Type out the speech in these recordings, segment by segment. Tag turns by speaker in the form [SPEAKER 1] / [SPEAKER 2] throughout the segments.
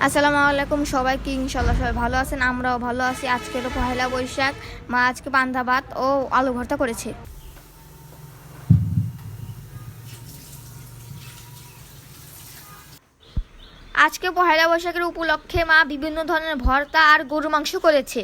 [SPEAKER 1] আসসালামু আলাইকুম সবাইকে, ইনশাল্লাহ সবাই ভালো আছেন। আমরাও ভালো আছি। আজকে হলো পহেলা বৈশাখ। মা আজকে পান্তা ভাত ও আলু ভর্তা করেছে। আজকে পহেলা বৈশাখের উপলক্ষে মা বিভিন্ন ধরনের ভর্তা আর গরু মাংস করেছে।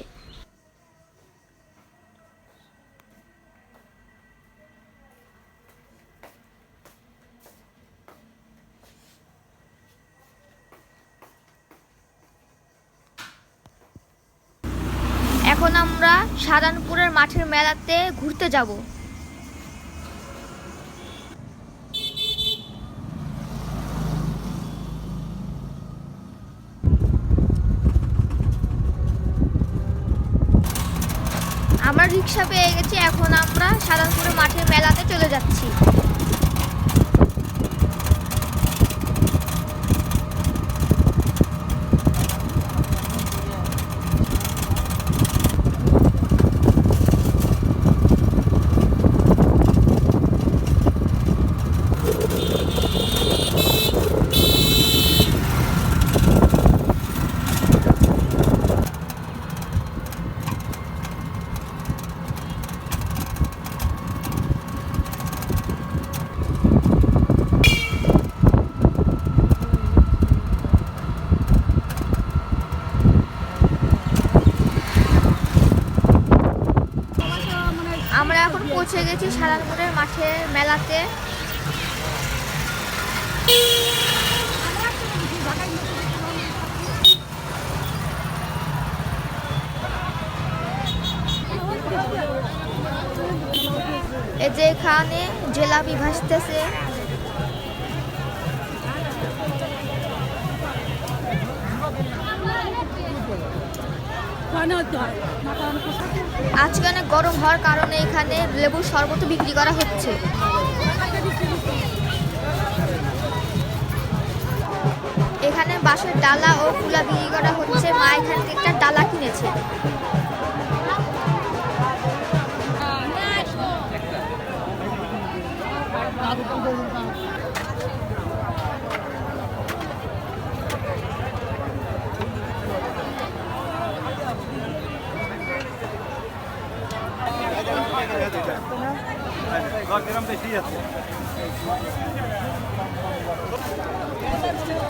[SPEAKER 1] এখন আমরা সারানপুরের মাঠের মেলাতে ঘুরতে যাব। আমরা রিক্সা পেয়ে গেছি। এখন আমরা সারানপুরের মাঠের মেলাতে চলে যাচ্ছি। আমরা এখন পৌঁছে গেছি সারানপুরের মাঠের মেলাতে। এই যে এখানে জিলাপি ভাসতেছে। আজকে অনেক গরম হওয়ার কারণে এখানে লেবুর শরবত বিক্রি করা হচ্ছে। এখানে বাঁশের ডালা ও কুলা বিক্রি করা হচ্ছে। মা এখান থেকে একটা ডালা কিনেছে।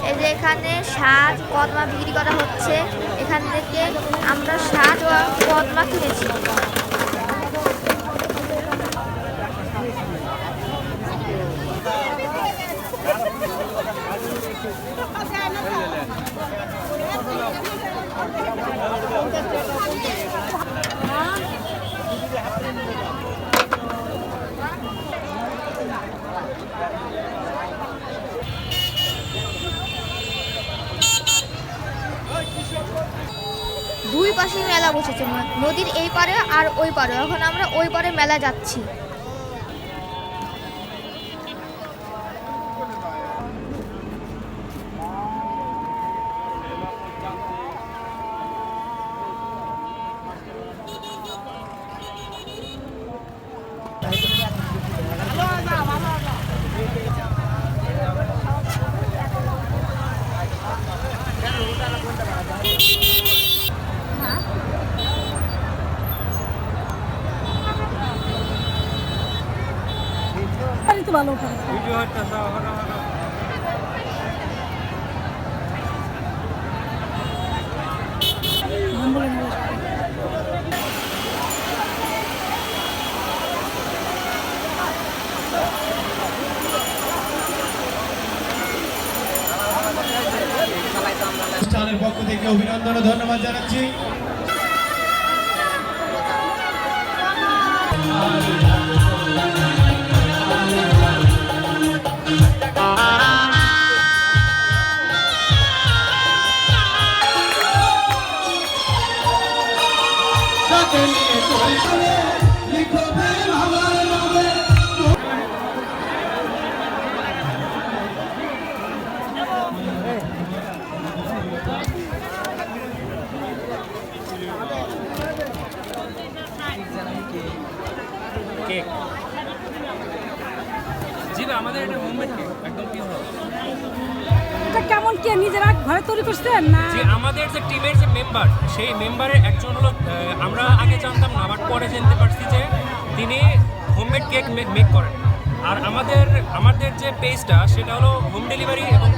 [SPEAKER 1] এই যে এখানে শাক কদমা বিক্রি করা হচ্ছে। এখান থেকে আমরা শাক ও কদমা কিনেছি। দুই পাশে মেলা বসেছে, নদীর এই পারে আর ওই পারে। এখন আমরা ওই পারে মেলা যাচ্ছি।
[SPEAKER 2] ভালো
[SPEAKER 3] অনুষ্ঠানের পক্ষ থেকে অভিনন্দন ও ধন্যবাদ জানাচ্ছি।
[SPEAKER 4] কেক জি আমাদের এটা হোমমেড কেক একদম পিওর।
[SPEAKER 2] এটা কেমন কে নিজেরা ঘরে তৈরি করছেন না?
[SPEAKER 4] যে আমাদের যে টিমের যে মেম্বার, সেই মেম্বারের একজন হলো, আমরা আগে জানতাম না, বাট পরে জানতে পারছি যে তিনি হোমমেড কেক মেক করেন। আর আমাদের যে পেজটা সেটা হলো হোম ডেলিভারি এবং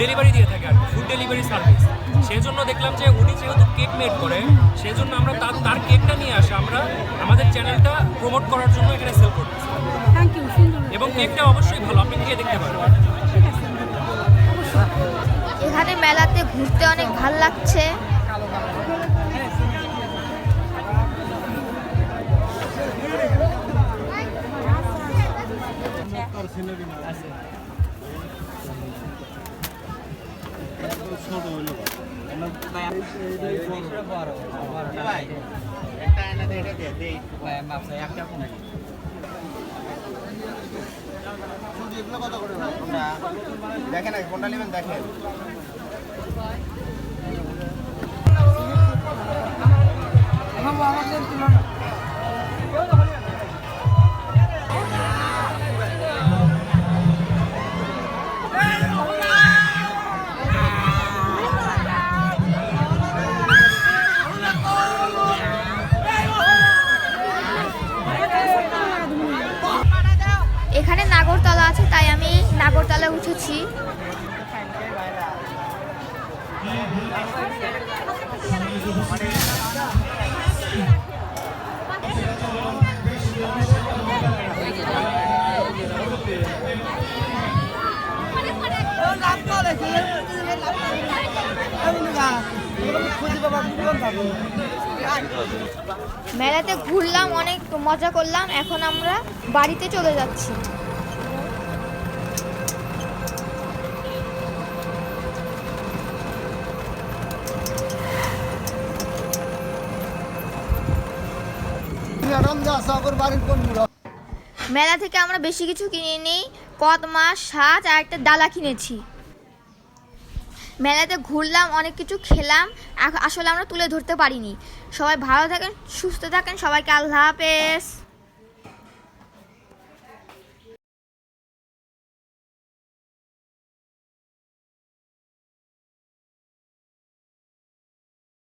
[SPEAKER 4] ডেলিভারি দিয়ে থাকে আর ফুড ডেলিভারি সার্ভিস। সেই জন্য দেখলাম যে উনি যেহেতু কেক মেড করে, সেই জন্য আমরা তার কেকটা নিয়ে আসে আমরা আমাদের চ্যানেলটা প্রমোট করার জন্য এখানে সেল করতেছি।
[SPEAKER 2] থ্যাংক ইউ, সুন্দর।
[SPEAKER 4] এবং কেকটা অবশ্যই ভালো, আপনি খেয়ে দেখতে পারেন।
[SPEAKER 2] ঠিক আছে,
[SPEAKER 1] এখানে মেলাতে ঘুরতে অনেক ভাল লাগছে।
[SPEAKER 5] দেখেন কোনটা নেবেন দেখেন।
[SPEAKER 1] এখানে নাগরতলা আছে, তাই আমি নাগরতলায় উঠেছি। মেলাতে ঘুরলাম, অনেক মজা করলাম, এখন আমরা বাড়িতে চলে যাচ্ছি। মেলা থেকে আমরা বেশি কিছু কিনিনি, কদমা, সাজ আর একটা ডালা কিনেছি। মেলাতে ঘুরলাম, অনেক কিছু খেলাম, আসলে আমরা তুলে ধরতে পারিনি। সবাই ভালো থাকেন, সুস্থ থাকেন, সবাইকে আল্লাহ হাফেজ।